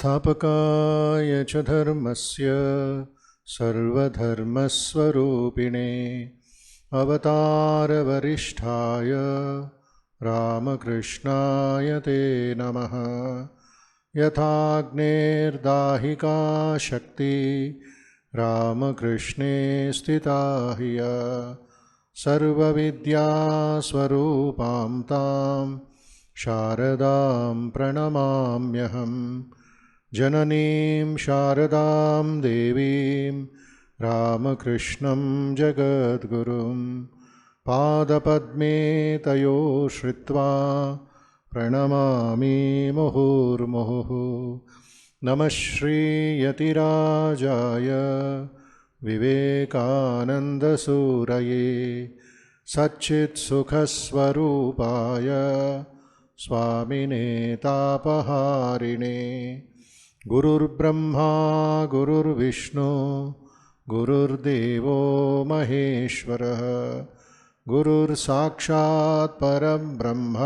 संस्थापकाय च धर्मस्य सर्वधर्मस्वरूपिणे अवतारवरिष्ठाय रामकृष्णाय ते नमः। यथाग्नेर्दाहिका शक्ति रामकृष्णे स्थिता ह्य सर्वविद्यास्वरूपां तां शारदां प्रणमाम्यहम्। जननीं शारदां देवीं रामकृष्णं जगद्गुरुं पादपद्मे तयो श्रित्वा प्रणमामि मुहुर्मुहुः। नमः श्रीयतिराजाय विवेकानन्दसूरये सच्चित्सुखस्वरूपाय स्वामिने तापहारिणे। गुरुर्ब्रह्मा गुरुर्विष्णु गुरुर्देवो महेश्वरः गुरुर्साक्षात् परब्रह्म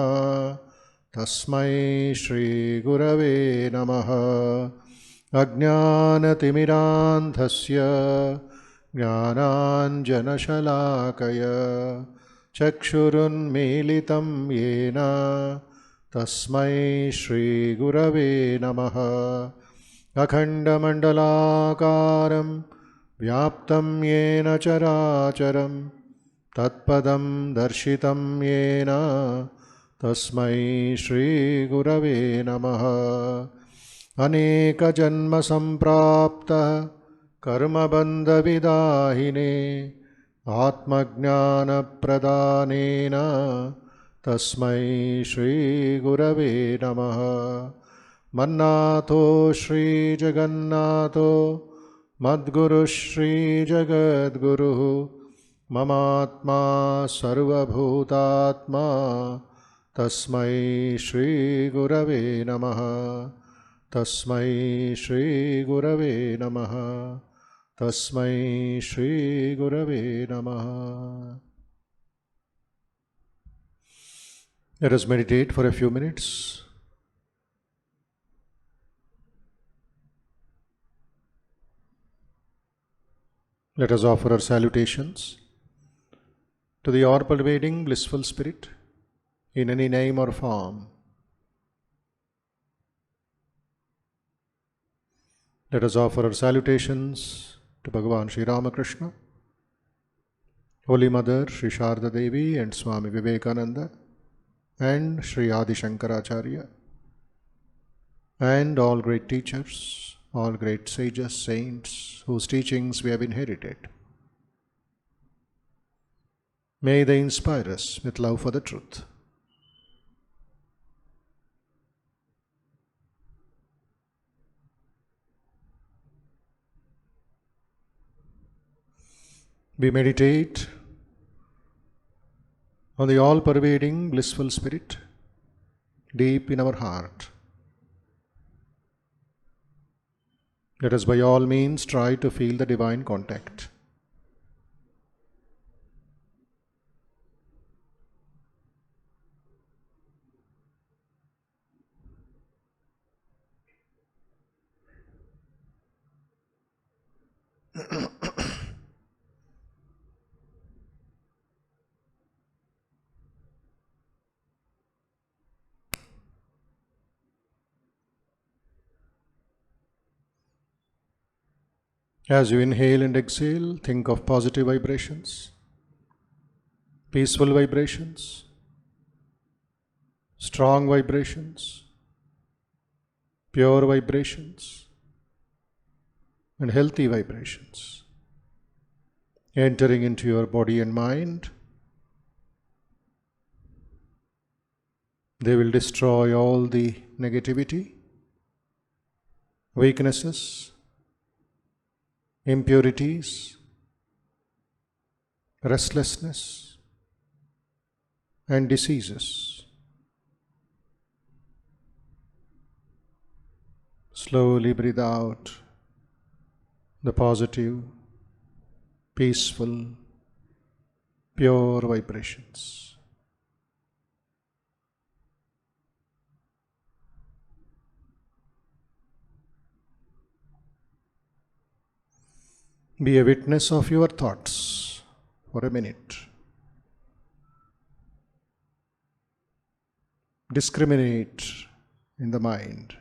तस्मै श्रीगुरवे नमः। अज्ञानतिमिरान्धस्य ज्ञानाञ्जनशलाकय चक्षुरुन्मीलितं येन तस्मै श्रीगुरवे नमः। अखण्डमण्डलाकारं व्याप्तं येन चराचरं तत्पदं दर्शितं येन तस्मै श्रीगुरवे नमः। अनेकजन्मसम्प्राप्तः कर्मबन्धविदाहिने आत्मज्ञानप्रदानेन तस्मै श्रीगुरवे नमः। मन्नाथो श्रीजगन्नाथो मद्गुरुः श्रीजगद्गुरुः ममात्मा सर्वभूतात्मा तस्मै श्रीगुरवे नमः। तस्मै श्रीगुरवे नमः। तस्मै श्रीगुरवे नमः। Let us meditate for a few minutes. Let us offer our salutations to the all-pervading blissful spirit in any name or form. Let us offer our salutations to Bhagavan Sri Ramakrishna, Holy Mother Sri Sharda Devi and Swami Vivekananda, and Sri Adi Shankaracharya, and all great teachers, all great sages, saints, whose teachings we have inherited. May they inspire us with love for the truth. We meditate on the all-pervading blissful spirit deep in our heart. Let us by all means try to feel the divine contact. As you inhale and exhale, think of positive vibrations, peaceful vibrations, strong vibrations, pure vibrations, and healthy vibrations entering into your body and mind. They will destroy all the negativity, weaknesses, impurities, restlessness, and diseases. Slowly breathe out the positive, peaceful, pure vibrations. Be a witness of your thoughts for a minute. Discriminate in the mind.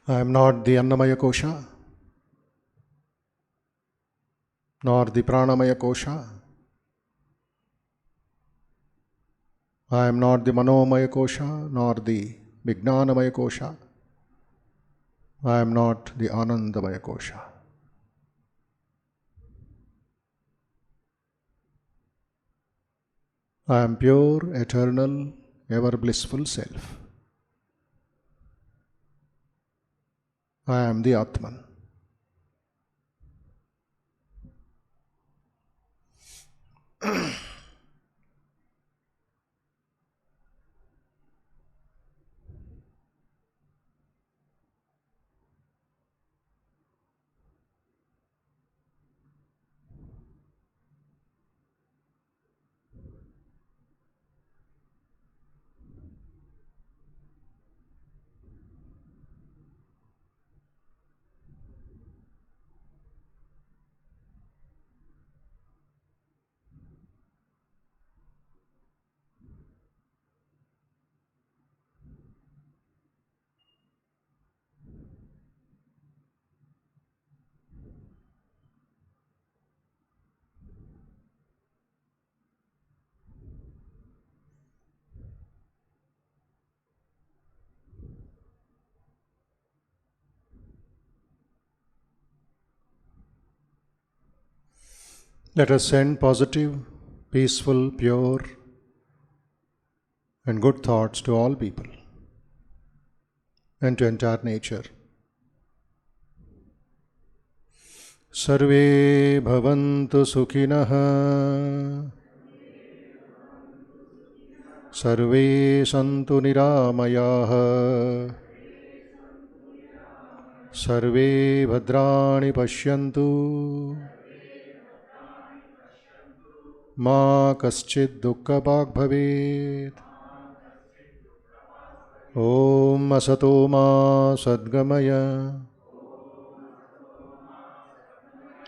I am not the Annamaya Kosha, nor the Pranamaya Kosha. I am not the Manomaya Kosha, nor the Vijnanamaya Kosha. I am not the Anandamaya Kosha. I am pure, eternal, ever blissful self. I am the Atman. Let us send positive, peaceful, pure, and good thoughts to all people and to entire nature. Sarve bhavantu sukhinah, sarve santu niramayah, sarve bhadrani pashyantu, ma kaschid dukkha bhag bhavet. Om asato ma sadgamaya,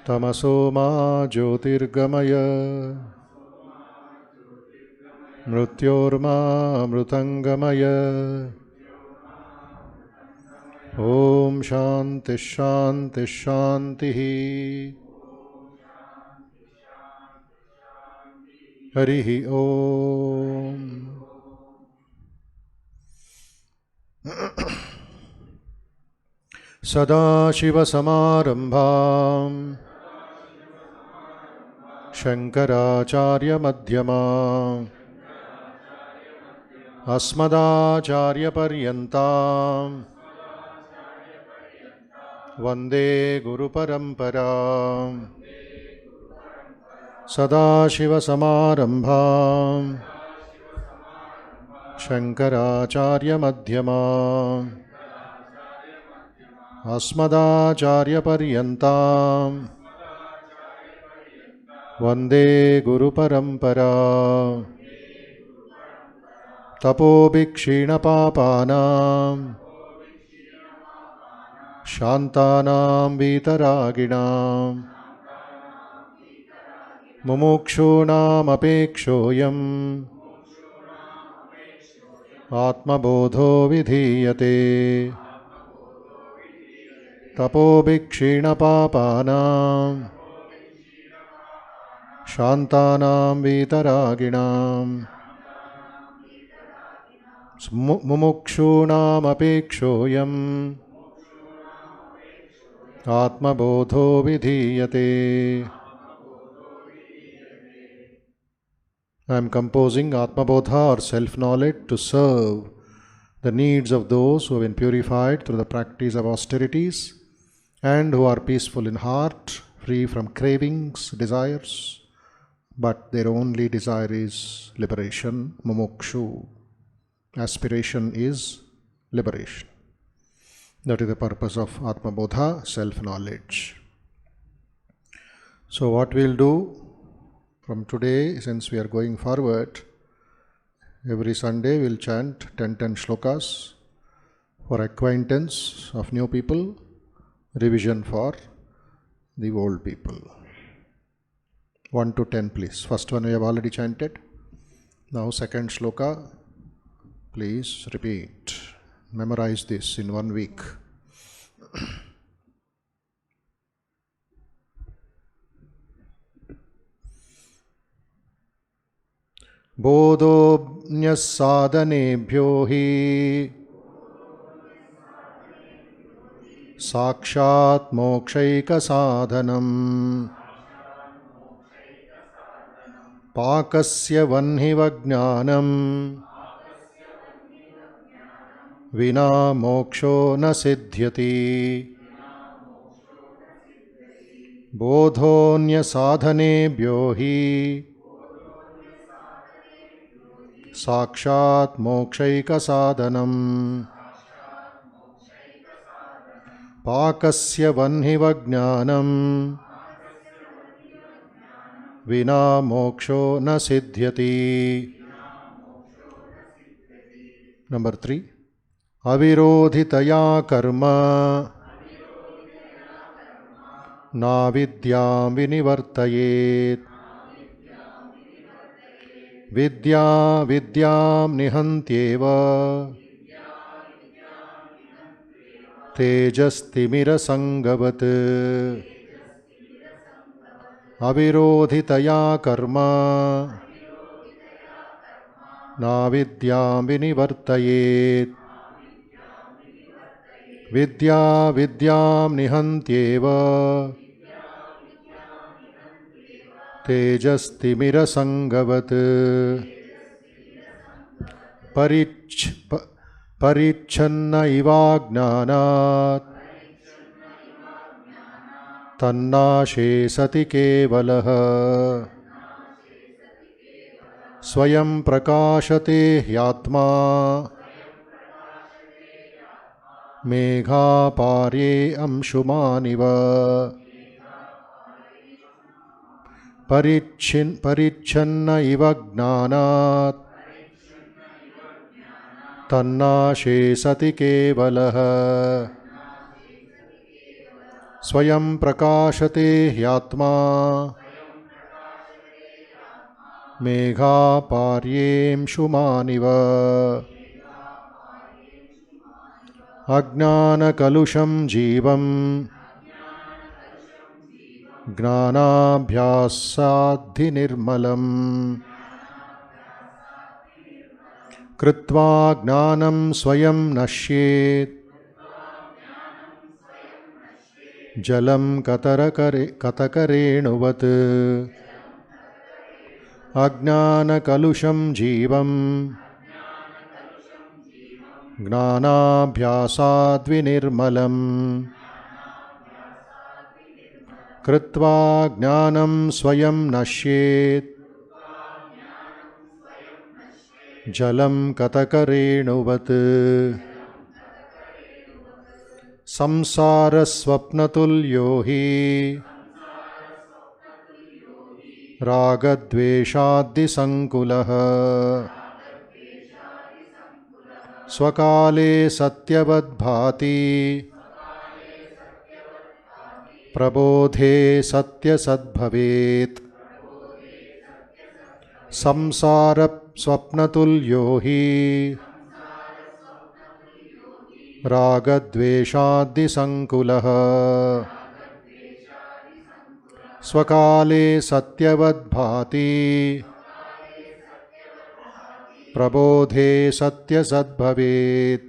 tamaso ma jyotirgamaya, mrityorma amrutangamaya. Om shanti shanti shanti. Harihi Om. Sadashiva Samarambham Shankaracharya Madhyamam Asmadacharya Paryantam Vande Guru Paramparam. Sadashiva Samarambham Shankaracharya Madhyamam Asmadacharya Paryantam Vande Guru Parampara. Tapo Bhikshina Papanam Shantanam Vitaraginam Mumukshunam Apekshoyam Atma Bodho Vidhiyate. Tapo Bhikshina Papanam Shantanam Vitaraginam Mumukshunam Apekshoyam Atma Bodho Vidhiyate. I am composing Atma Bodha or self-knowledge to serve the needs of those who have been purified through the practice of austerities and who are peaceful in heart, free from cravings, desires, but their only desire is liberation, mumukshu. Aspiration is liberation. That is the purpose of Atma Bodha, self-knowledge. So what we'll do from today, since we are going forward, Every Sunday we'll chant 10 shlokas for acquaintance of new people, revision for the old people. 1 to 10 please. First one we have already chanted. Now second shloka, please repeat. Memorize this in 1 week. बोधोऽन्यस्साधनेभ्यो हि साक्षात् मोक्षैकसाधनम् पाकस्य वह्निवज्ञानम् विना मोक्षो न सिद्ध्यति बोधोऽन्यसाधनेभ्यो हि साक्षात् मोक्षैकसाधनम् पाकस्य वह्निवज्ञानम् विना मोक्षो न सिद्ध्यति. Number 3. अविरोधितया कर्म नाविद्यां विनिवर्तयेत् विद्या विद्यां निहन्त्येव तेजस्तिमिरसङ्गवत्. अविरोधितया कर्म नाविद्यां विनिवर्तयेत् विद्या विद्यां निहन्त्येव तेजस्तिमिरसङ्गवत्. परिच्छन्न इवाज्ञानात् तन्नाशे सति केवलः स्वयं प्रकाशते ह्यात्मा मेघापार्ये अंशुमानिव. परिच्छन्न इव ज्ञानात् तन्नाशे सति केवलः स्वयं प्रकाशते ह्यात्मा मेघापार्येंशुमानिव. अज्ञानकलुषं जीवं ज्ञानाभ्यासाद्धि-निर्मलम् कृत्वा ज्ञानं स्वयं नश्येत् जलं कतकरेणुवत्. अज्ञानकलुषं जीवं ज्ञानाभ्यासाद्विनिर्मलम् कृत्वा ज्ञानं स्वयं नश्येत् जलं कतकरेणुवत्. संसारस्वप्नतुल्यो हि रागद्वेषाद्दिसङ्कुलः स्वकाले सत्यवद्भाति प्रबोधे सत्यसद्भवेत्. संसारस्वप्नतुल्यो हि रागद्वेषाद्दिसङ्कुलः स्वकाले सत्यवद्भाति प्रबोधे सत्यसद्भवेत्.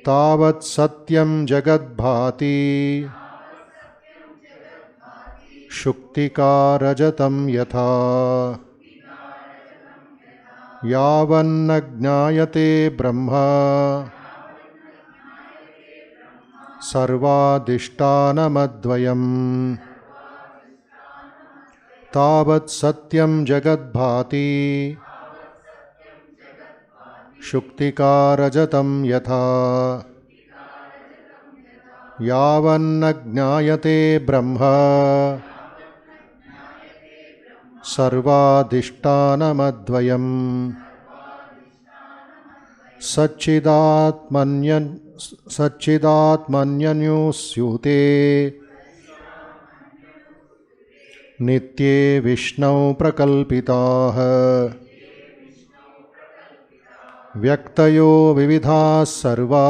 तावत् सत्यं जगद्भाति शुक्तिकारजतं यथा यावन्न ज्ञायते ब्रह्म सर्वाधिष्ठानमद्वयम्. तावत् सत्यं जगद्भाति शुक्तिकारजतं यथा यावन्न ज्ञायते ब्रह्म सर्वाधिष्ठानमद्वयम् सच्चिदात्मन्यन्युस्यूते नित्ये विष्णौ प्रकल्पिताः व्यक्तयो विविधाः सर्वा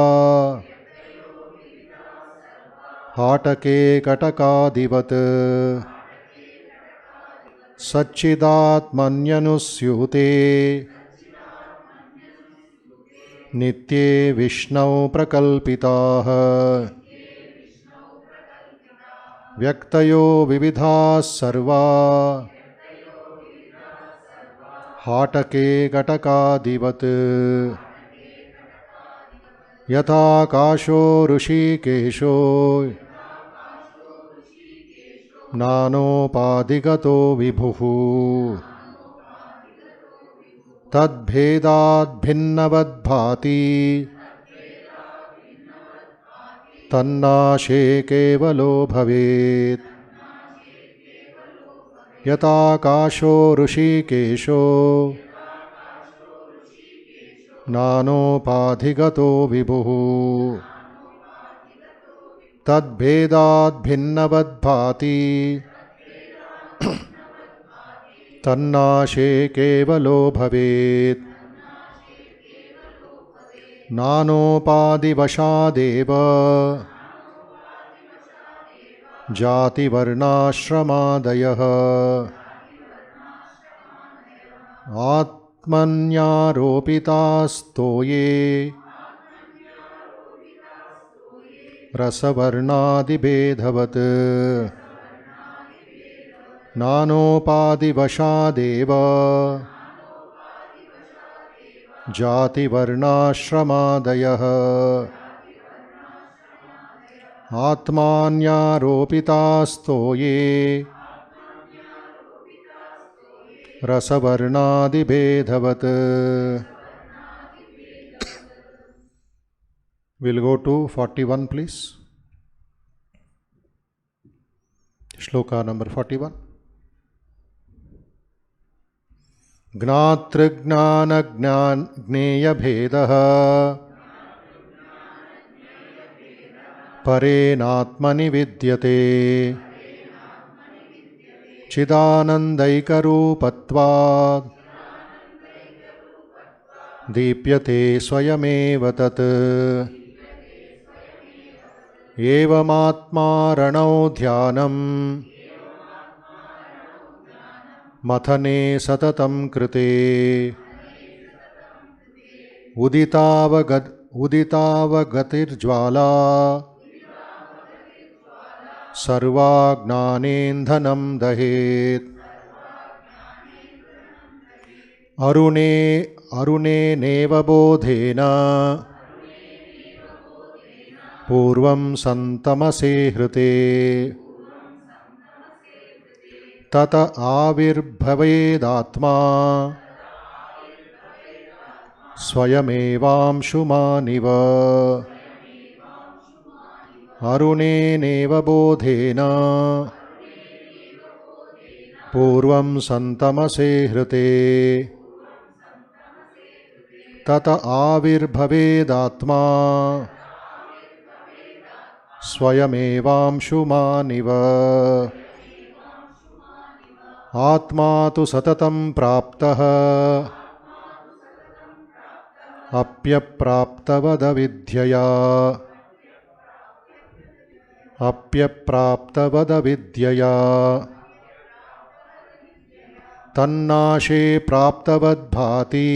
हाटके कटकादिवत् सच्चिदात्मन्यनुस्यूते नित्ये विष्णौ प्रकल्पिताः व्यक्तयो विविधाः सर्वा हाटके कटकादिवत् यथाकाशो ऋषिकेशो नानोपाधिगतो विभुः तद्भेदाद्भिन्नवद्भाति तन्नाशे केवलो भवेत् यथाकाशो ऋषिकेशो नानोपाधिगतो विभुः तद्भेदाद्भिन्नवद्भाति तन्नाशे केवलो भवेत् नानोपाधिवशादेव जातिवर्णाश्रमादयः आत्मन्यारोपितास्तो ये रसवर्णादिभेदवत् नानोपाधिवशादेव जातिवर्णाश्रमादयः आत्मान्यारोपितास्तो ये रसवर्णादिभेदवत्. We'll go to 41, please. Shloka number 41. ज्ञातृज्ञानज्ञेयभेदः परेणात्मनि विद्यते चिदानन्दैकरूपत्वात् दीप्यते स्वयमेव तत् एवमात्मारणौ ध्यानम् मथने सततं कृते उदितावगतिर्ज्वाला सर्वाज्ञानेन्धनं दहेत् अरुणेनेव बोधेन पूर्वं सन्तमसे हृते तत आविर्भवेदात्मा स्वयमेवांशुमानिव अरुणेनेव बोधेन पूर्वं सन्तमसे हृते तत आविर्भवेदात्मा स्वयमेवांशुमानिव आत्मा तु सततं प्राप्तः अप्यप्राप्तवदविद्यया तन्नाशे प्राप्तवद्भाति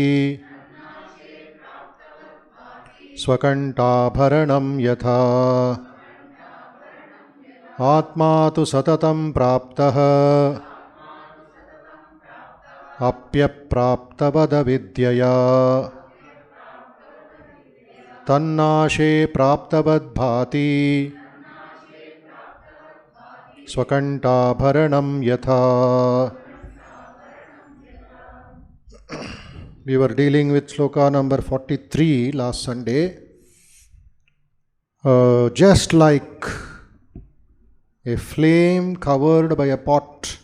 स्वकण्ठाभरणं यथा आत्मा तु सततं प्राप्तः अप्यप्राप्तवदविद्यया तन्नाशे प्राप्तवद्भाति स्वकण्ठाभरणं यथा. We were dealing with shloka number 43 last Sunday. Just like a flame covered by a pot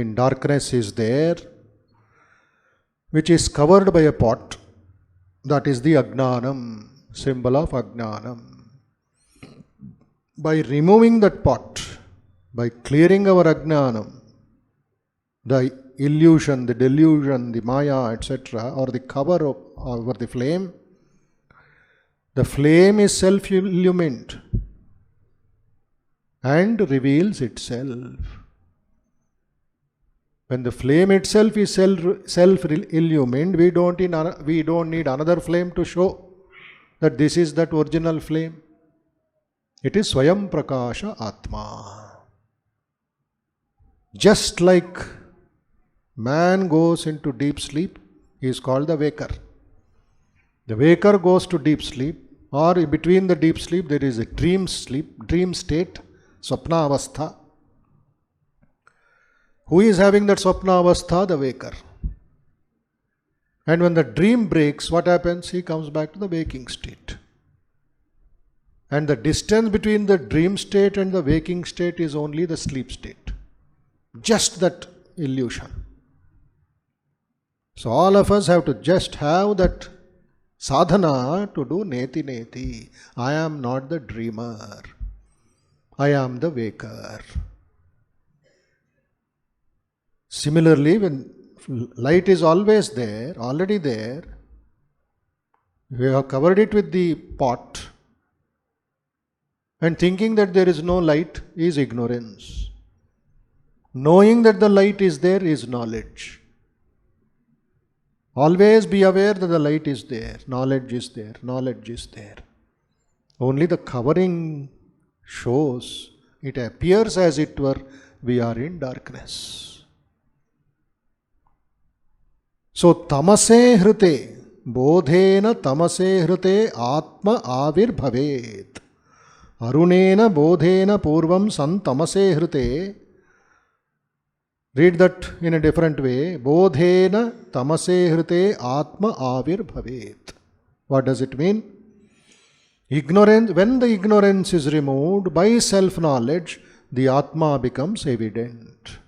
in darkness is there, which is covered by a pot. That is the Ajnanam, symbol of Ajnanam. By removing that pot, by clearing our Ajnanam, the illusion, the delusion, the Maya, etc., or the cover over the flame is self-illumined and reveals itself. When the flame itself is self-illumined, we don't need another flame to show that this is that original flame. It is Swayam Prakasha Atma. Just like man goes into deep sleep, he is called the waker. The waker goes to deep sleep, or between the deep sleep there is a dream state, Swapna Avastha. Who is having that Swapna Avastha? The waker. And when the dream breaks, what happens? He comes back to the waking state. And the distance between the dream state and the waking state is only the sleep state. Just that illusion. So all of us have to just have that sadhana to do neti neti. I am not the dreamer. I am the waker. Similarly, when light is always there, already there, we have covered it with the pot, and thinking that there is no light is ignorance. Knowing that the light is there is knowledge. Always be aware that the light is there, knowledge is there, knowledge is there. Only the covering shows, it appears as it were, we are in darkness. So, tamase hrite, bodhena tamase hrite atma avir bhavet. Arunena bodhena purvam san tamase hrite. Read that in a different way. Bodhena tamase hrite atma avir bhavet. What does it mean? Ignorance, when the ignorance is removed by self-knowledge, the Atma becomes evident.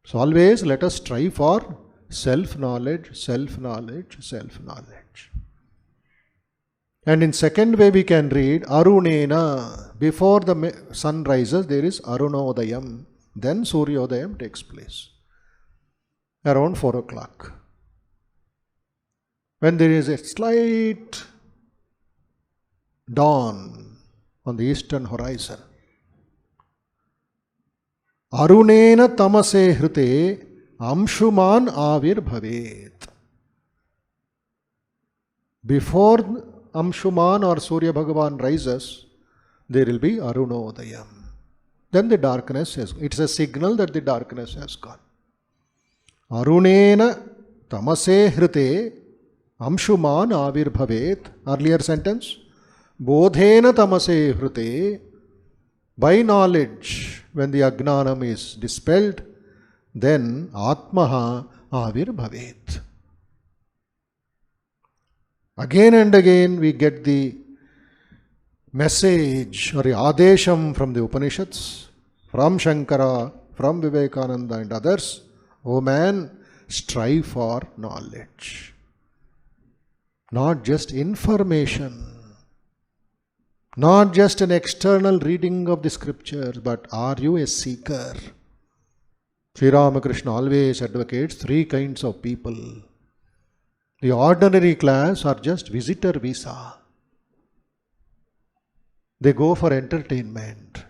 So always let us strive for self-knowledge, self-knowledge, self-knowledge. And in second way we can read Arunena. Before the sun rises there is Arunodayam. Then Suryodayam takes place. Around 4 o'clock. When there is a slight dawn on the eastern horizon. Arunena tamase hrite amshuman avir bhavet. Before Amshuman or Surya Bhagavan rises, there will be Arunodayam. Then the darkness has gone. It's a signal that the darkness has gone. Arunena tamase hrite amshuman avir bhavet. Earlier sentence. Bodhena tamase hrite. By knowledge, when the Ajnanam is dispelled, then Atmaha avir bhavet. Again and again we get the message or the adesham from the Upanishads, from Shankara, from Vivekananda and others. O man, strive for knowledge. Not just information, not just an external reading of the scriptures, but are you a seeker? Sri Ramakrishna always advocates 3 kinds of people. The ordinary class are just visitor visa. They go for entertainment.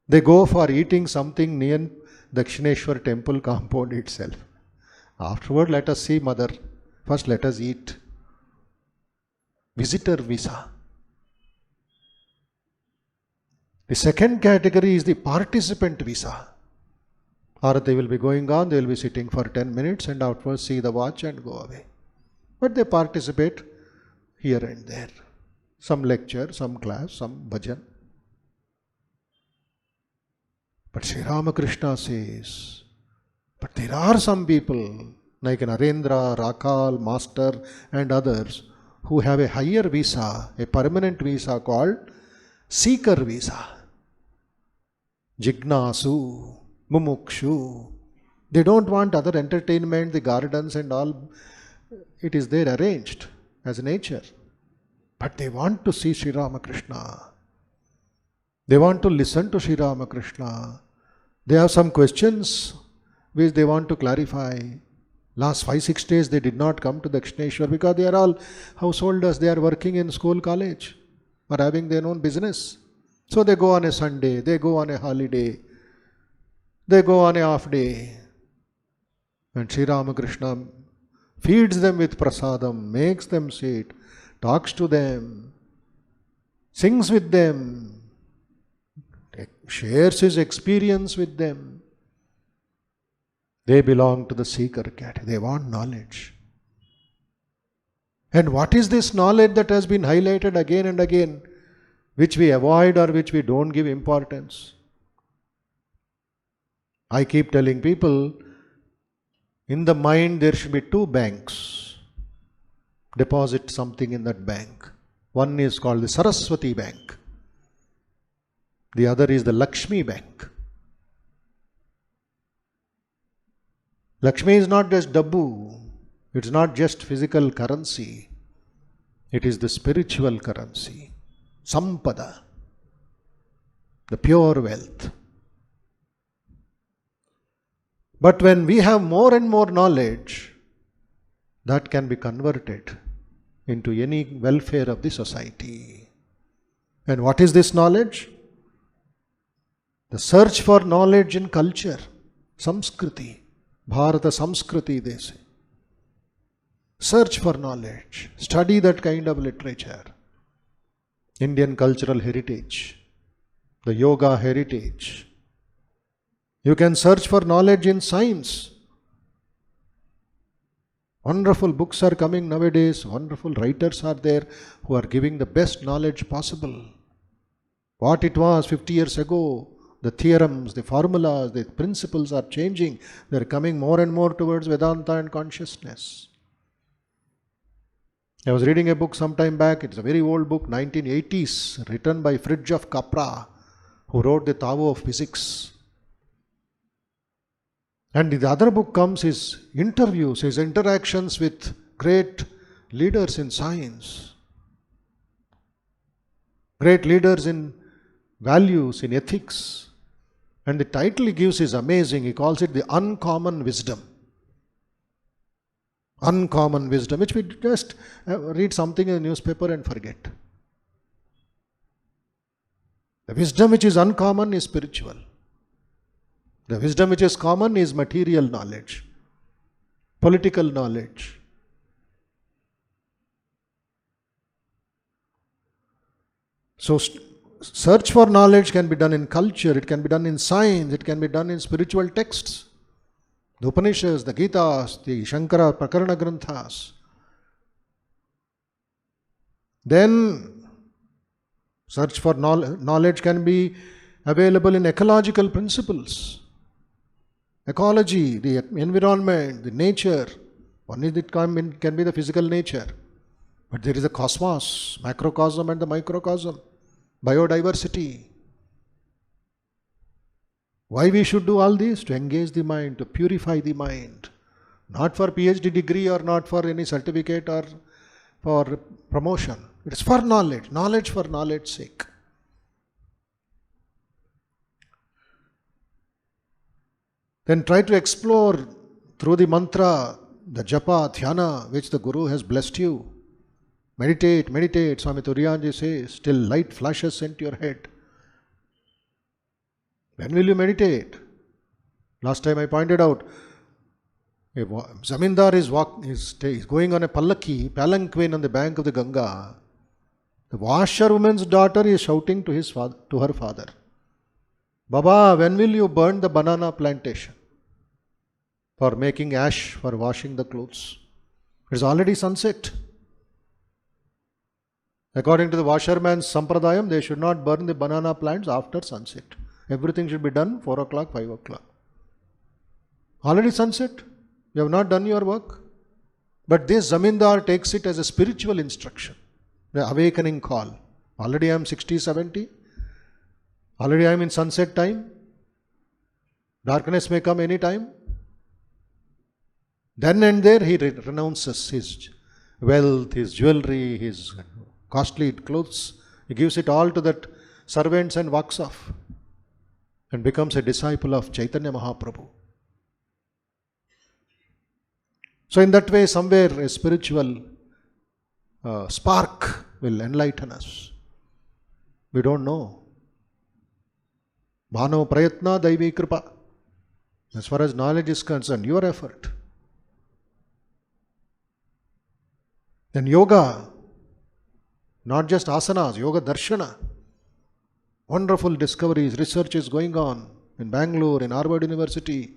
They go for eating something near Dakshineshwar temple compound itself. Afterward, let us see mother. First, let us eat. Visitor visa. The second category is the participant visa. Arati will be going on, they will be sitting for 10 minutes and afterwards see the watch and go away. But they participate here and there. Some lecture, some class, some bhajan. But Sri Ramakrishna says, but there are some people like Narendra, Rakal, Master and others who have a higher visa, a permanent visa called seeker visa. Jignasu. Mumukshu. They don't want other entertainment, the gardens and all. It is there arranged as nature. But they want to see Sri Ramakrishna. They want to listen to Sri Ramakrishna. They have some questions which they want to clarify. Last 5-6 days they did not come to Dakshineshwar because they are all householders. They are working in school, college, or having their own business. So they go on a Sunday, they go on a holiday, they go on a half day. And Sri Ramakrishna feeds them with prasadam, makes them sit, talks to them, sings with them, shares his experience with them. They belong to the seeker category. They want knowledge. And what is this knowledge that has been highlighted again and again, which we avoid or which we don't give importance? I keep telling people, in the mind there should be 2 banks. Deposit something in that bank. One is called the Saraswati Bank. The other is the Lakshmi Bank. Lakshmi is not just dabbu. It's not just physical currency. It is the spiritual currency. Sampada. The pure wealth. But when we have more and more knowledge, that can be converted into any welfare of the society. And what is this knowledge? The search for knowledge in culture. Samskriti. Bharata Samskriti, they say. Search for knowledge. Study that kind of literature. Indian cultural heritage. The yoga heritage. You can search for knowledge in science. Wonderful books are coming nowadays. Wonderful writers are there who are giving the best knowledge possible. What it was 50 years ago, the theorems, the formulas, the principles are changing. They are coming more and more towards Vedanta and consciousness. I was reading a book some time back. It's a very old book, 1980s, written by Fridtjof Capra, who wrote the Tao of Physics. And the other book comes his interviews, his interactions with great leaders in science, great leaders in values, in ethics. And the title he gives is amazing. He calls it the uncommon wisdom. Uncommon wisdom, which we just read something in the newspaper and forget. The wisdom which is uncommon is spiritual. The wisdom which is common is material knowledge, political knowledge. So search for knowledge can be done in culture, it can be done in science, it can be done in spiritual texts. The Upanishads, the Gitas, the Shankara Prakarana Granthas. Then search for knowledge can be available in ecological principles. Ecology, the environment, the nature. One is it can be the physical nature. But there is a cosmos, macrocosm and the microcosm. Biodiversity. Why we should do all this? To engage the mind, to purify the mind. Not for PhD degree or not for any certificate or for promotion. It is for knowledge. Knowledge for knowledge's sake. Then try to explore through the mantra, the japa, dhyana, which the Guru has blessed you. Meditate, meditate. Swami Turiyanji says, till light flashes into your head. When will you meditate? Last time I pointed out, a zamindar is going on a palanquin on the bank of the Ganga. The washerwoman's daughter is shouting to her father, Baba, when will you burn the banana plantation for making ash for washing the clothes? It is already sunset. According to the washerman's sampradayam, they should not burn the banana plants after sunset. Everything should be done 4 o'clock, 5 o'clock. Already sunset. You have not done your work. But this zamindar takes it as a spiritual instruction, the awakening call. Already I am 60, 70. Already I am in sunset time. Darkness may come any time. Then and there he renounces his wealth, his jewelry, his costly clothes. He gives it all to that servants and walks off and becomes a disciple of Chaitanya Mahaprabhu. So in that way, somewhere a spiritual spark will enlighten us. We don't know. Mano prayatna daivi kripa. As far as knowledge is concerned, your effort. Then yoga, not just asanas, yoga darshana. Wonderful discoveries, research is going on in Bangalore, in Harvard University,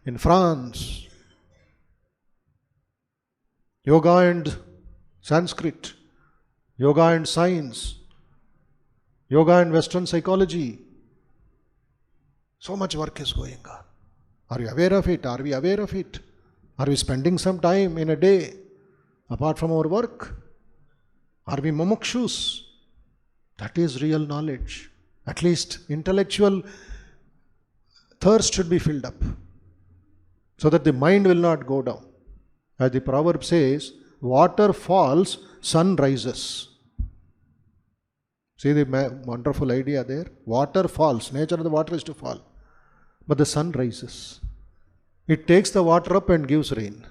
in France. Yoga and Sanskrit, yoga and science, yoga and Western psychology. So much work is going on. Are you aware of it? Are we aware of it? Are we spending some time in a day apart from our work? Are we mumukshus? That is real knowledge. At least intellectual thirst should be filled up so that the mind will not go down. As the proverb says, water falls, sun rises. See the wonderful idea there? Water falls, nature of the water is to fall, but the sun rises. It takes the water up and gives rain.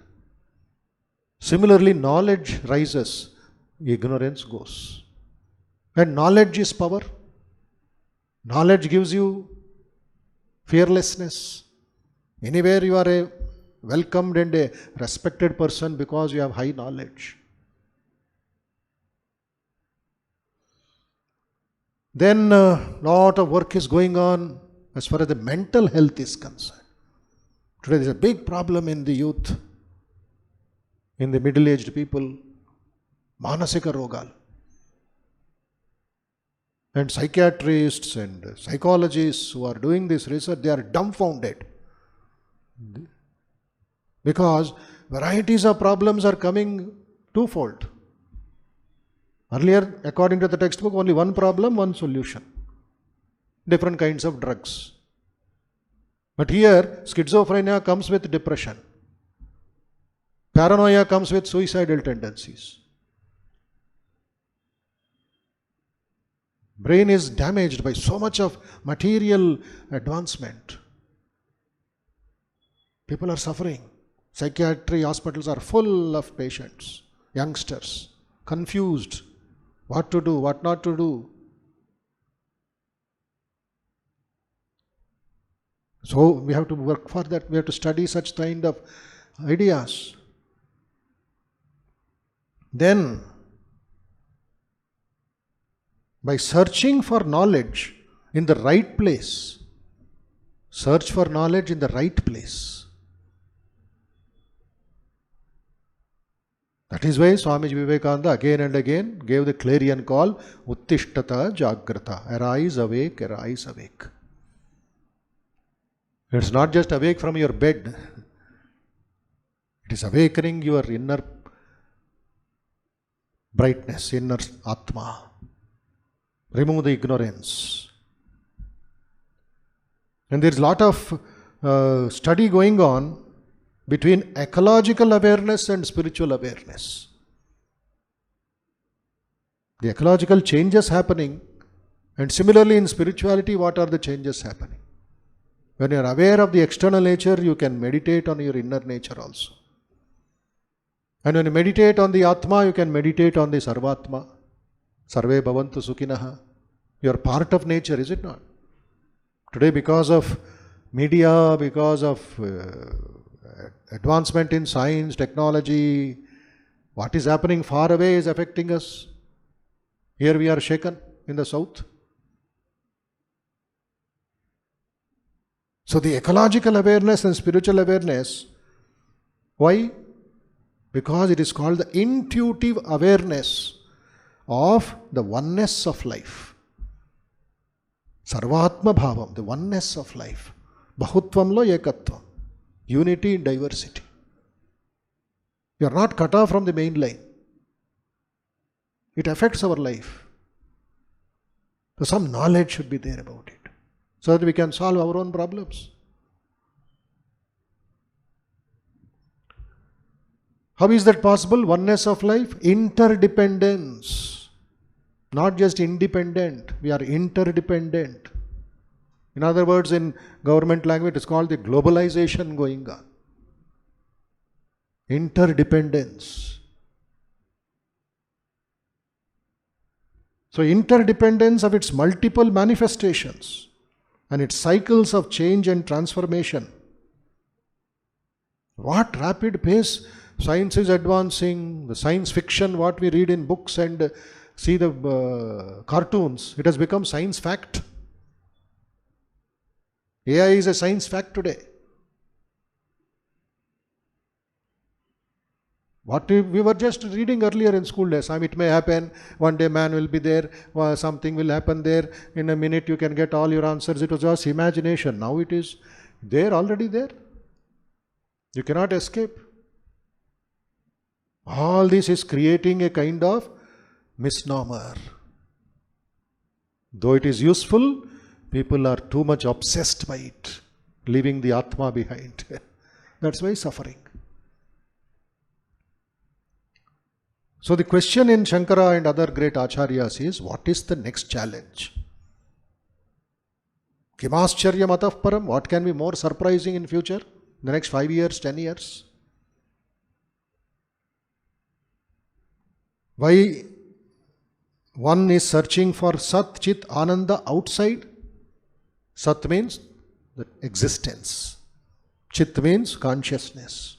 Similarly, knowledge rises, ignorance goes. And knowledge is power. Knowledge gives you fearlessness. Anywhere you are a welcomed and a respected person because you have high knowledge. Then lot of work is going on as far as the mental health is concerned. Today there is a big problem in the youth, in the middle-aged people, manasika rogal. And psychiatrists and psychologists who are doing this research, they are dumbfounded. Because varieties of problems are coming twofold. Earlier, according to the textbook, only one problem, one solution. Different kinds of drugs. But here, schizophrenia comes with depression. Paranoia comes with suicidal tendencies. Brain is damaged by so much of material advancement. People are suffering. Psychiatry hospitals are full of patients, youngsters, confused, what to do, what not to do. So we have to work for that. We have to study such kind of ideas. Then, by searching for knowledge in the right place, search for knowledge in the right place. That is why Swami Vivekananda again and again gave the clarion call, Uttishtata Jagrata, arise, awake, arise, awake. It's not just awake from your bed. It is awakening your inner brightness, inner Atma. Remove the ignorance. And there is a lot of study going on between ecological awareness and spiritual awareness. The ecological changes happening, and similarly in spirituality, what are the changes happening? When you are aware of the external nature, you can meditate on your inner nature also. And when you meditate on the Atma, you can meditate on the Sarvatma. Sarve bhavantu sukhinaha. You are part of nature, is it not? Today, because of media, because of advancement in science, technology, what is happening far away is affecting us. Here we are shaken in the south. So the ecological awareness and spiritual awareness, why? Because it is called the intuitive awareness of the oneness of life. Sarvatma bhavam, the oneness of life. Bahuttvamlo ekatvam, unity in diversity. You are not cut off from the main line. It affects our life. So some knowledge should be there about it, so that we can solve our own problems. How is that possible? Oneness of life? Interdependence. Not just independent, we are interdependent. In other words, in government language, it's called the globalization going on. Interdependence. So interdependence of its multiple manifestations and its cycles of change and transformation. What rapid pace science is advancing, the science fiction, what we read in books and see the cartoons, it has become science fact. AI is a science fact today. What we were just reading earlier in school days, it may happen, one day man will be there, something will happen there, in a minute you can get all your answers. It was just imagination. Now it is there, already there. You cannot escape. All this is creating a kind of misnomer. Though it is useful, people are too much obsessed by it, leaving the Atma behind. That's why suffering. So the question in Shankara and other great acharyas is, what is the next challenge? Kimascharya matah param? What can be more surprising in future? The next 5 years, 10 years? Why one is searching for Sat, Chit, Ananda outside? Sat means the existence. Chit means consciousness.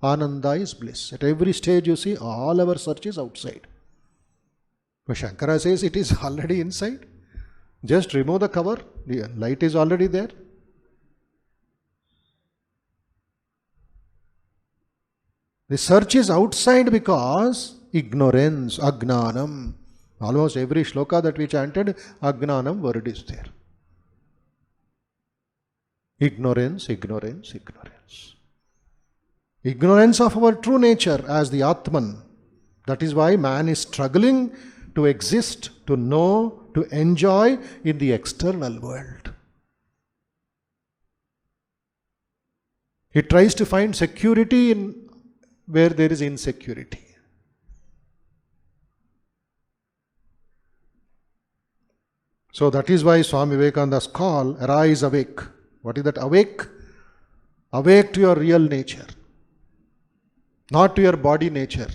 Ananda is bliss. At every stage you see all our search is outside. But Shankara says it is already inside. Just remove the cover. The light is already there. The search is outside because ignorance, agnanam. Almost every shloka that we chanted, agnanam word is there. Ignorance, ignorance, ignorance. Ignorance of our true nature as the Atman. That is why man is struggling to exist, to know, to enjoy in the external world. He tries to find security in where there is insecurity. So that is why Swami Vivekananda's call, arise awake. What is that awake? Awake to your real nature. Not to your body nature.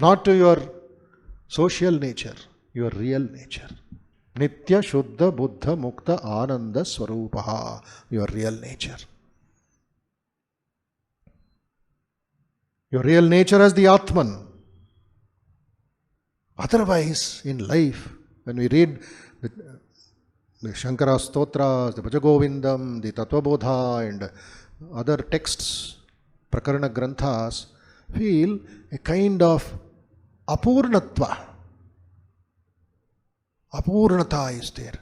Not to your social nature. Your real nature. Nitya Shuddha Buddha Mukta Ananda Swarupaha. Your real nature. Your real nature as the Atman. Otherwise, in life, when we read the Shankara Stotras, the Bhajagovindam, the Tattva Bodha and other texts, Prakarana Granthas, feel a kind of apurnatva. Apurnata is there.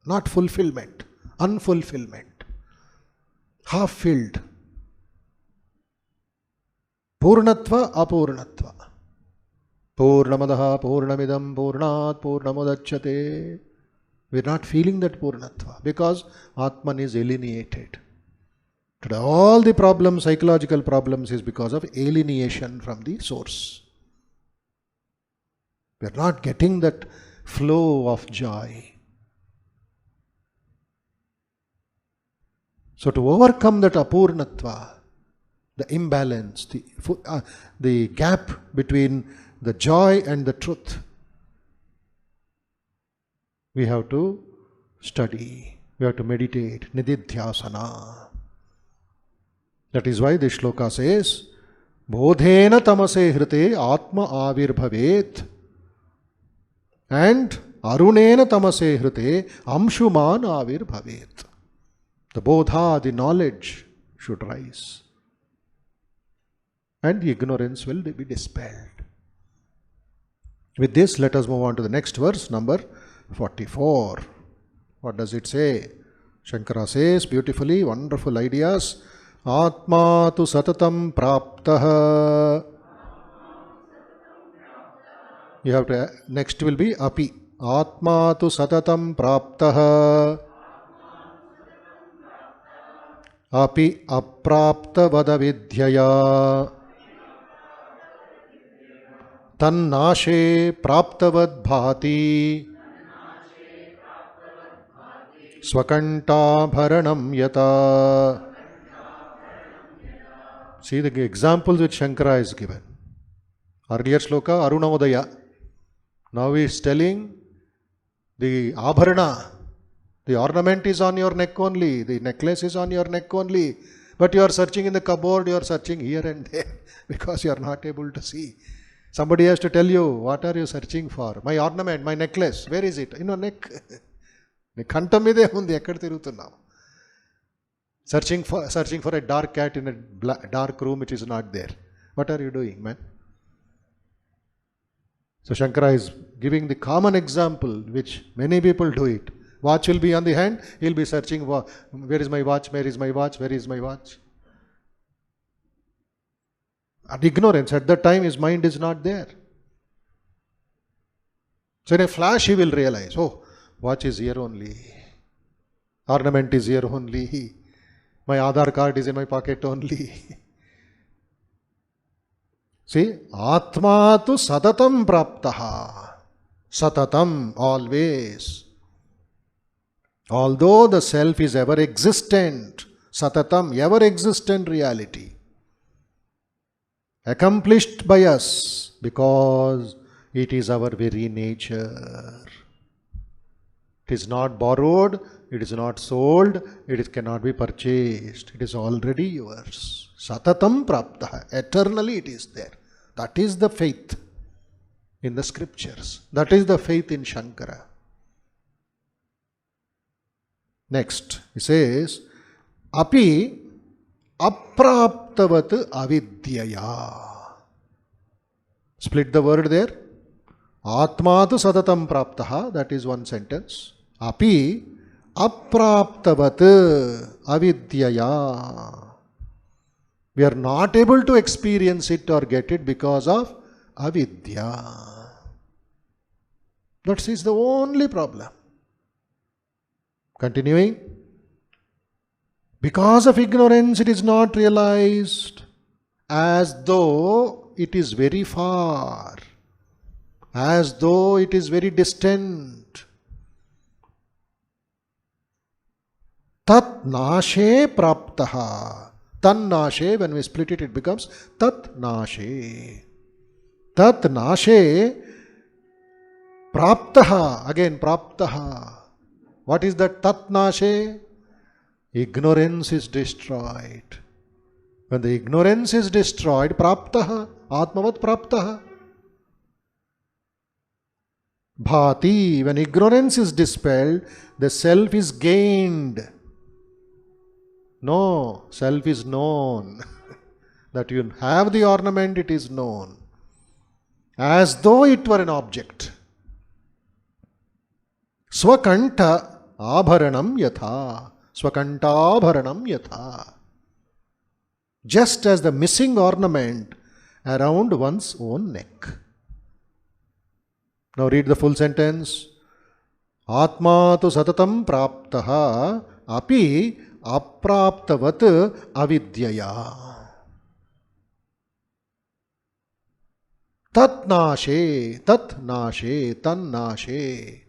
Not fulfillment, unfulfillment. Half-filled. Purnatva, apurnatva. Purnamadaha, purnamidam, purnat, purnamudachyate. We are not feeling that purnatva because Atman is alienated. Today all the problems, psychological problems, is because of alienation from the source. We are not getting that flow of joy. So to overcome that apurnatva, the imbalance, the gap between the joy and the truth, we have to study, we have to meditate, nididhyasana. That is why this shloka says, bodhena tamase hrite atma avirbhavet and arunena tamase hrite amshuman avirbhavet. The bodha, the knowledge should rise and ignorance will be dispelled. With this, let us move on to the next verse, number 44. What does it say? Shankara says beautifully, wonderful ideas. Atma tu satatam praptah. You have to, next will be api. Atma tu satatam praptah. Api aprapta vada vidyaya. Tannashe praptavad bhati swakanta bharanam yata. See the examples which Shankara is given. Earlier sloka, Arunamodaya. Now he is telling the abharana, the ornament is on your neck only, the necklace is on your neck only. But you are searching in the cupboard, you are searching here and there because you are not able to see. Somebody has to tell you, what are you searching for? My ornament, my necklace, where is it? In your neck. Searching for a dark cat in a dark room which is not there. What are you doing, man? So Shankara is giving the common example which many people do it. Watch will be on the hand, he will be searching for, where is my watch, where is my watch, where is my watch? And ignorance, at that time his mind is not there. So in a flash he will realize, oh, watch is here only, ornament is here only, my Aadhaar card is in my pocket only. See, Atma tu satatam praptaha. Satatam, always. Although the self is ever existent, satatam, ever existent reality, accomplished by us because it is our very nature. It is not borrowed, it is not sold, cannot be purchased. It is already yours. Satatam praptaha. Eternally it is there. That is the faith in the scriptures. That is the faith in Shankara. Next, he says, Api apraptavat avidyaya. Split the word there. Atma tu sadatam praptaha. That is one sentence. Api apraptavat avidyaya. We are not able to experience it or get it because of avidya. That is the only problem. Continuing. Because of ignorance it is not realized, as though it is very far, as though it is very distant. Tat nashe praptaha. Tan nashe, when we split it, it becomes tat nashe. Tat nashe praptaha. Again, praptaha. What is that tat nashe? Ignorance is destroyed. When the ignorance is destroyed, praptaha, atmavat praptaha. Bhati, when ignorance is dispelled, the self is gained. No, self is known. That you have the ornament, it is known. As though it were an object. Swakanta abharanam yatha. Swakanta abharanam yatha. Just as the missing ornament around one's own neck. Now read the full sentence. Atma tu satatam praptaha api apraptavat avidyaya. Tat nashe, tan nashe.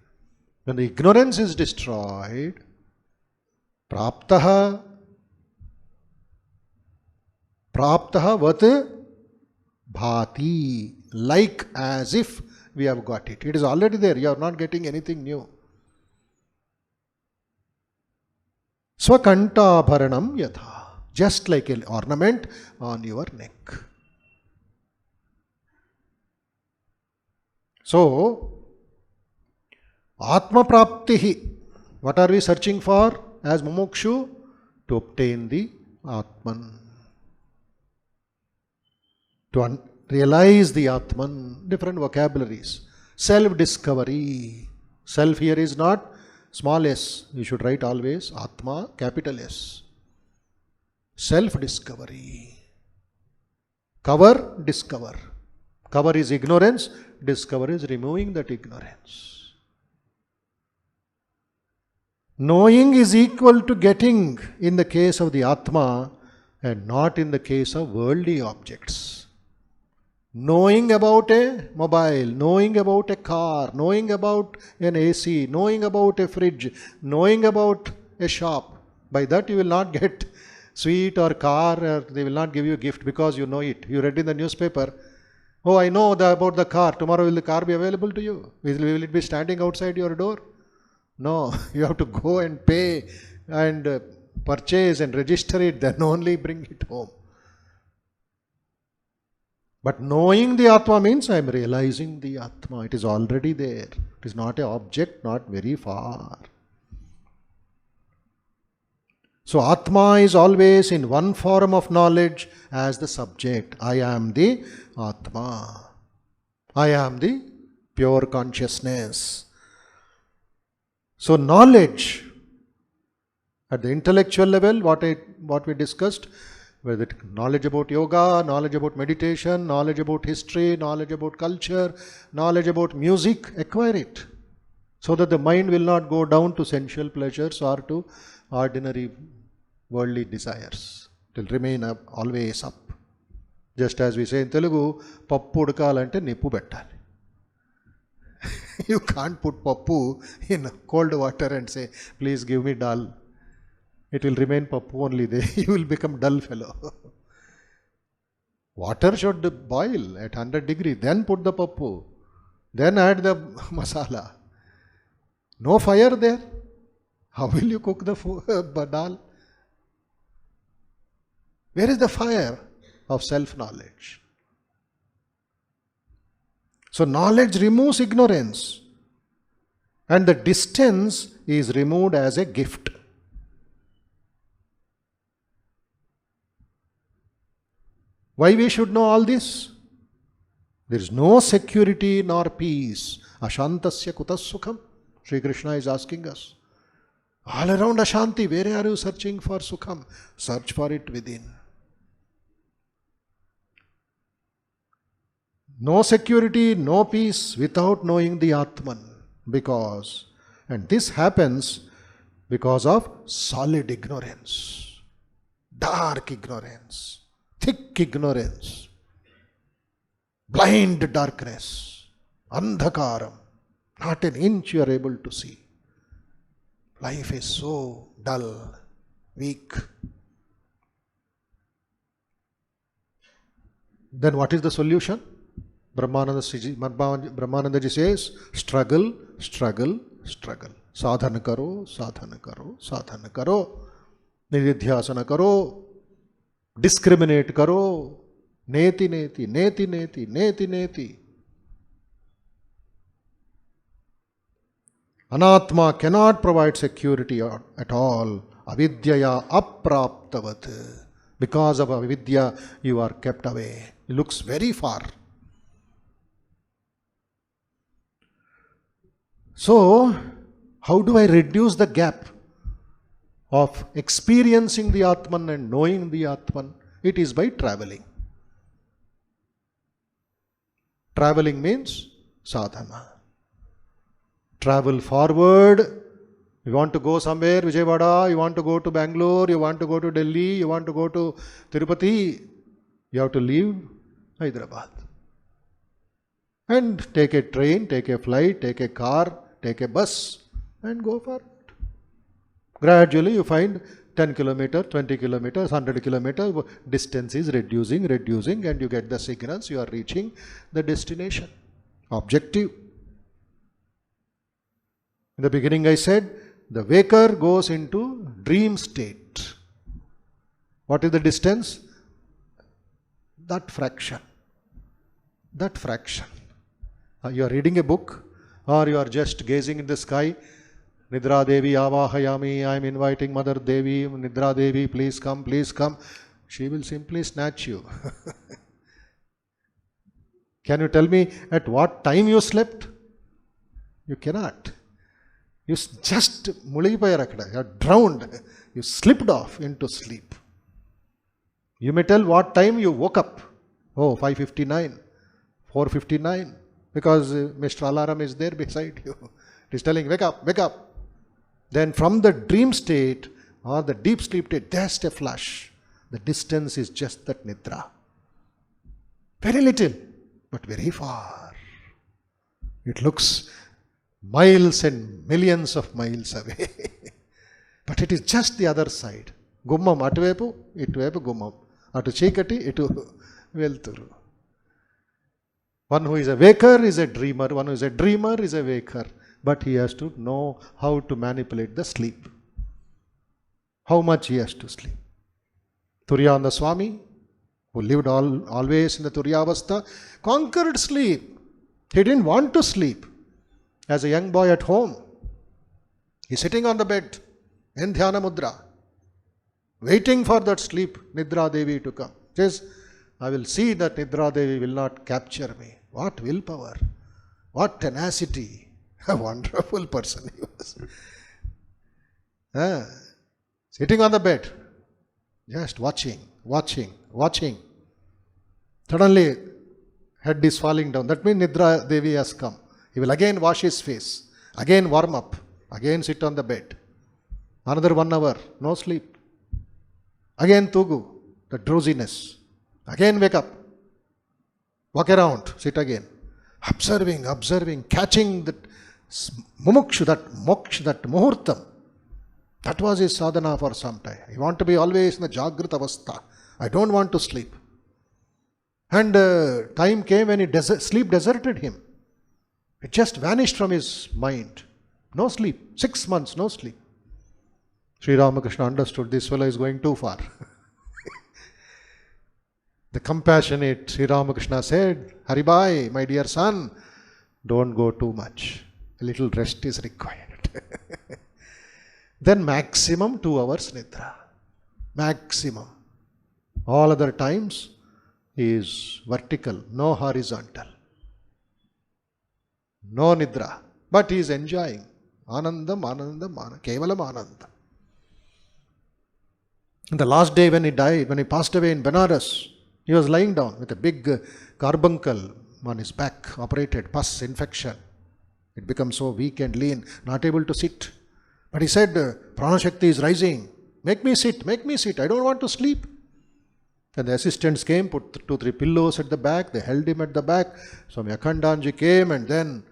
When the ignorance is destroyed, praptaha vat bhati, like as if we have got it. It is already there, you are not getting anything new. Swakanta bharanam yatha, just like an ornament on your neck. So, Atma praptihi, what are we searching for as mumukshu? To obtain the Atman. To realize the Atman, different vocabularies. Self-discovery. Self here is not small s, you should write always Atma, capital S. Self-discovery. Cover, discover. Cover is ignorance, discover is removing that ignorance. Knowing is equal to getting in the case of the Atma and not in the case of worldly objects. Knowing about a mobile, knowing about a car, knowing about an AC, knowing about a fridge, knowing about a shop. By that you will not get sweet or car, or they will not give you a gift because you know it. You read in the newspaper, oh, I know about the car. Tomorrow will the car be available to you? Will it be standing outside your door? No, you have to go and pay and purchase and register it, then only bring it home. But knowing the Atma means I am realizing the Atma. It is already there. It is not an object, not very far. So Atma is always in one form of knowledge as the subject. I am the Atma. I am the pure consciousness. So knowledge at the intellectual level, what we discussed, whether knowledge about yoga, knowledge about meditation, knowledge about history, knowledge about culture, knowledge about music, acquire it. So that the mind will not go down to sensual pleasures or to ordinary worldly desires. It will remain up, always up. Just as we say in Telugu, pappu udakalante nippu pettali. You can't put pappu in cold water and say, please give me dal. It will remain pappu only there. You will become dull fellow. Water should boil at 100 degrees. Then put the pappu. Then add the masala. No fire there. How will you cook the dal? Where is the fire of self-knowledge? So knowledge removes ignorance. And the distance is removed as a gift. Why we should know all this? There is no security nor peace. Ashantasya kutas sukham? Sri Krishna is asking us. All around Ashanti, where are you searching for sukham? Search for it within. No security, no peace without knowing the Atman. And this happens because of solid ignorance, dark ignorance, thick ignorance, blind darkness, andhakaram. Not an inch you are able to see. Life is so dull, weak. Then what is the solution? Brahmananda ji says, struggle, struggle, struggle. Sadhana karo, sadhana karo, sadhana karo. Nididhyasana karo. Discriminate karo. Neti, neti, neti, neti, neti, neti. Anatma cannot provide security at all. Avidyaya apraptavat. Because of avidya, you are kept away. It looks very far. So, how do I reduce the gap of experiencing the Atman and knowing the Atman? It is by traveling. Traveling means sadhana. Travel forward. You want to go somewhere, Vijayawada, you want to go to Bangalore, you want to go to Delhi, you want to go to Tirupati, you have to leave Hyderabad. And take a train, take a flight, take a car, take a bus and go for it. Gradually you find 10 kilometers, 20 kilometers, 100 kilometers, distance is reducing and you get the signals, you are reaching the destination. Objective. In the beginning I said, the waker goes into dream state. What is the distance? That fraction. That fraction. You are reading a book or you are just gazing in the sky. Nidra Devi Avahayami, I am inviting Mother Devi, Nidra Devi, please come, please come. She will simply snatch you. Can you tell me at what time you slept? You cannot. You just you are drowned. You slipped off into sleep. You may tell what time you woke up. Oh, 5:59, 4:59. Because Mr. Alarm is there beside you. It is telling, wake up, wake up. Then from the dream state or the deep sleep state, just a flash. The distance is just that nidra. Very little. but very far. It looks miles and millions of miles away. But it is just the other side. Gummam atuvepu, ituvepu gummam. Atu chikati, itu velturu. One who is a waker is a dreamer. One who is a dreamer is a waker. But he has to know how to manipulate the sleep. How much he has to sleep. Turiyananda Swami, who lived always in the Turyavastha, conquered sleep. He didn't want to sleep. As a young boy at home, he's sitting on the bed in Dhyana Mudra, waiting for that sleep, Nidra Devi to come. Says, I will see that Nidra Devi will not capture me. What willpower, what tenacity. A wonderful person he was. Sitting on the bed, just watching. Suddenly, head is falling down. That means Nidra Devi has come. He will again wash his face, again warm up, again sit on the bed. Another 1 hour, no sleep. Again Tugu, the drowsiness. Again wake up. Walk around, sit again. Observing, catching that mumukshu, that moksha, that muhurtam. That was his sadhana for some time. He wanted to be always in the Jagrata Avastha. I don't want to sleep. And time came when sleep deserted him. It just vanished from his mind. No sleep. 6 months, no sleep. Sri Ramakrishna understood this fellow is going too far. The compassionate Sri Ramakrishna said, Haribai, my dear son, don't go too much. A little rest is required. Then maximum 2 hours nidra. Maximum. All other times is vertical, no horizontal. No nidra. But he is enjoying. Anandam, kevalam anandam. And the last day when he died, when he passed away in Benares, he was lying down with a big carbuncle on his back, operated, pus infection. It becomes so weak and lean, not able to sit. But he said, Prana Shakti is rising. Make me sit. I don't want to sleep. And the assistants came, put 2-3 pillows at the back. They held him at the back. Swami Akhandanji came and then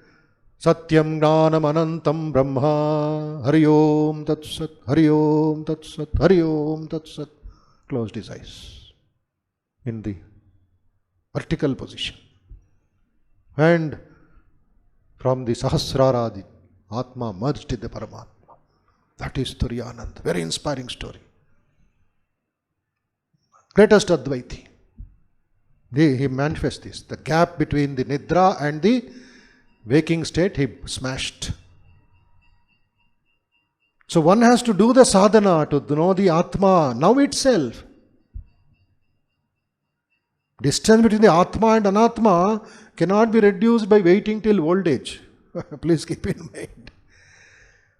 Satyam Gnanam Anantam Brahma Hari Om Tat Sat Hari Om Tat Sat Hari Om Tat Sat. Closed his eyes in the vertical position. And from the Sahasrara, the Atma merged in the Paramatma. That is Turiyananda. Very inspiring story. Greatest Advaiti. He manifests this. The gap between the Nidra and the waking state, he smashed. So one has to do the sadhana to know the Atma now itself. Distance between the Atma and Anatma cannot be reduced by waiting till old age. Please keep in mind.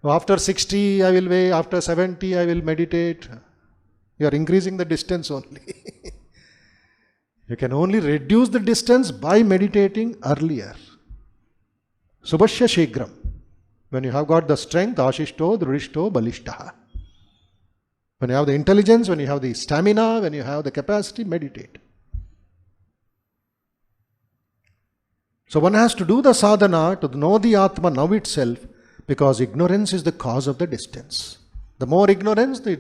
After 60 I will wait, after 70 I will meditate. You are increasing the distance only. You can only reduce the distance by meditating earlier. Subhashya Shigram. When you have got the strength, Ashishto, Drudishto, Balishtaha. When you have the intelligence, when you have the stamina, when you have the capacity, meditate. So one has to do the sadhana to know the Atma now itself, because ignorance is the cause of the distance. The more ignorance, the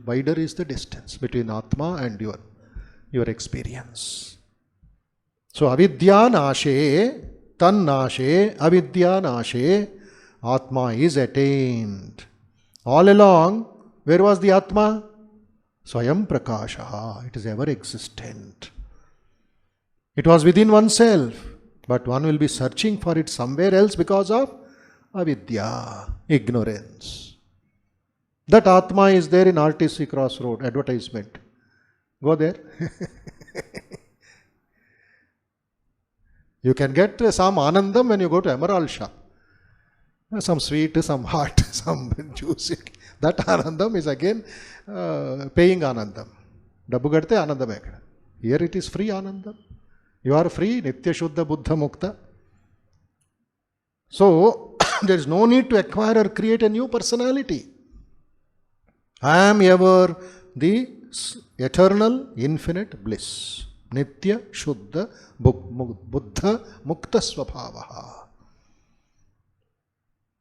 wider is the distance between Atma and your experience. So avidya nashe, tan nashe, avidya nashe, Atma is attained. All along, where was the Atma? Swayam Prakasha. It is ever existent. It was within oneself, but one will be searching for it somewhere else because of avidya, ignorance. That Atma is there in RTC Crossroad advertisement. Go there. You can get some anandam when you go to Emerald shop. Some sweet, some hot, some juicy. That anandam is again paying anandam. Dabbu gadte anandam ekkada. Here it is free anandam. You are free, Nitya Shuddha Buddha Mukta. So, there is no need to acquire or create a new personality. I am ever the eternal, infinite bliss. Nitya Shuddha Buddha Mukta Swabhavaha.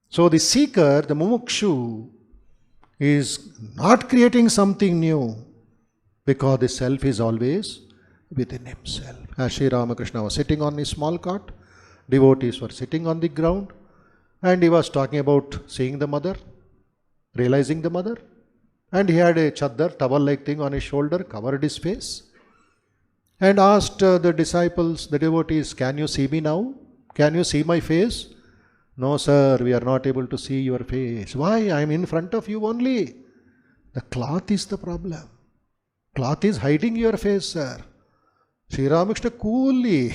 So the seeker, the mumukshu, is not creating something new because the self is always within himself. As Sri Ramakrishna was sitting on his small cot, devotees were sitting on the ground, and he was talking about seeing the mother, realizing the mother, and he had a chaddar, towel-like thing on his shoulder, covered his face, and asked the disciples, the devotees, can you see me now? Can you see my face? No, sir, we are not able to see your face. Why? I am in front of you only. The cloth is the problem. Cloth is hiding your face, sir. Sri Ramakrishna coolly,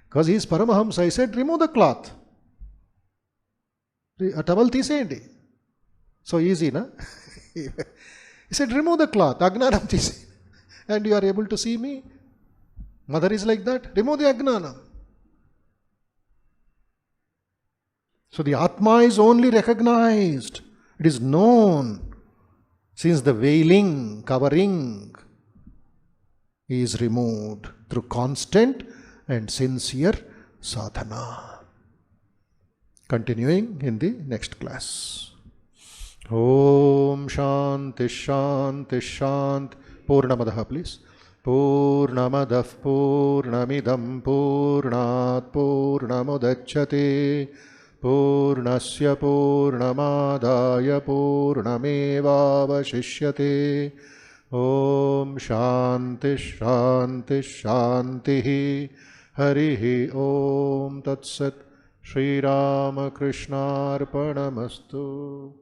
because he is Paramahamsa, he said, remove the cloth. A towel tiseyandi. So easy, na? He said, remove the cloth, Agnanam tiseyandi. And you are able to see me. Mother is like that. Remove the Agnanam. So the Atma is only recognized. It is known since the veiling, covering is removed through constant and sincere sadhana. Continuing in the next class. Om Shanti Shanti Shanti. Purnamadaha, please. Purnamadah Purnamidam Purnat Purnamudachyate Purnasya Purnamadaya Purnamevavashishyate. Om Shanti Shanti Shanti. Harihi Om Tat Sat. Shri Ramakrishna Arpanamastu.